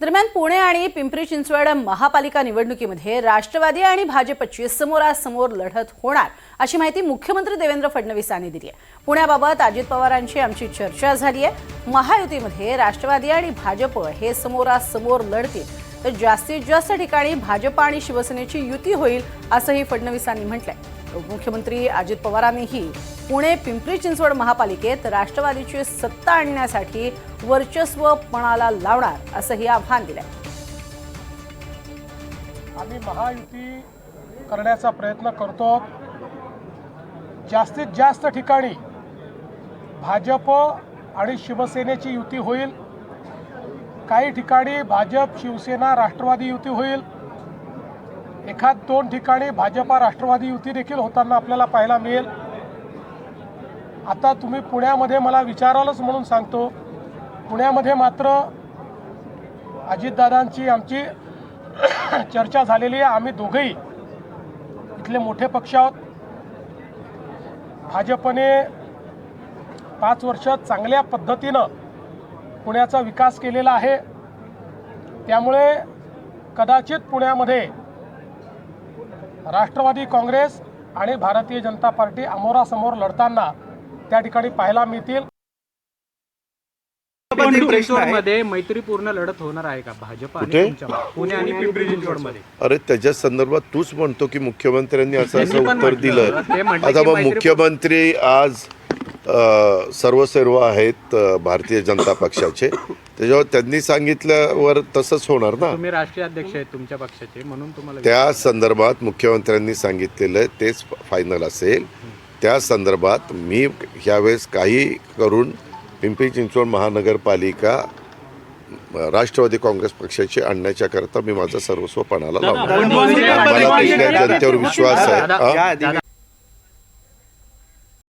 दरम्यान पुणे आणि पिंपरी चिंचवड महापालिका निवडणुकीमध्ये राष्ट्रवादी आणि भाजपची समोरासमोर लढत होणार अशी माहिती मुख्यमंत्री देवेंद्र फडणवीस यांनी दिली आहे। पुण्याबाबत अजित पवारांची आमची चर्चा झाली आहे। महायुतीमध्ये राष्ट्रवादी आणि भाजप हे समोरासमोर लढतील तर जास्तीत जास्त ठिकाणी भाजप आणि शिवसेनेची युती होईल असंही फडणवीसांनी म्हटलंय। उपमुख्यमंत्री अजित पवारांनीही पुणे पिंपरी चिंचवड महापालिकेत राष्ट्रवादीची सत्ता आणण्यासाठी वर्चस्व पणाला लावणार असंही आव्हान दिलंय। आम्ही महायुती करण्याचा प्रयत्न करतो। जास्तीत जास्त ठिकाणी भाजप आणि शिवसेनेची युती होईल। काही ठिकाणी भाजप शिवसेना राष्ट्रवादी युती होईल। एखाद दोन ठिकाणी भाजपा राष्ट्रवादी युती देखील होताना आपल्याला पाहायला मिळेल। आता तुम्ही पुण्यामध्ये मला विचारालच म्हणून सांगतो, पुण्यामध्ये मात्र अजितदादांची आमची चर्चा झालेली आहे। आम्ही दोघेही इथले मोठे पक्ष आहोत। भाजपने 5 वर्ष चांगल्या पद्धतीनं पुण्याचा विकास केलेला आहे। त्यामुळे कदाचित पुण्यामध्ये राष्ट्रवादी काँग्रेस आणि भारतीय जनता पार्टी अमोरासमोर लढताना त्या ठिकाणी पाहायला मिळतील। मध्ये मैत्रीपूर्ण लढत होणार आहे का भाजप आणि पुणे आणि पिंपरी चिंचवडमध्ये? अरे त्याच्या संदर्भात तूच म्हणतो की मुख्यमंत्र्यांनी असं उत्तर दिलं। आता मग मुख्यमंत्री आज सर्व आहेत भारतीय जनता पक्षाचे, त्याच्यावर त्यांनी सांगितल्यावर तसंच होणार ना। तुम्ही राष्ट्रीय अध्यक्ष आहेत तुमच्या पक्षाचे, म्हणून तुम्हाला त्या संदर्भात मुख्यमंत्र्यांनी सांगितलेलं तेच फायनल असेल। त्या संदर्भात मी ह्यावेळेस काही करून पिंपरी चिंचवड महानगरपालिका राष्ट्रवादी काँग्रेस पक्षाची आणण्याच्या करता मी माझा सर्वस्व पणाला लावणार। मला तिथल्या जनतेवर विश्वास आहे।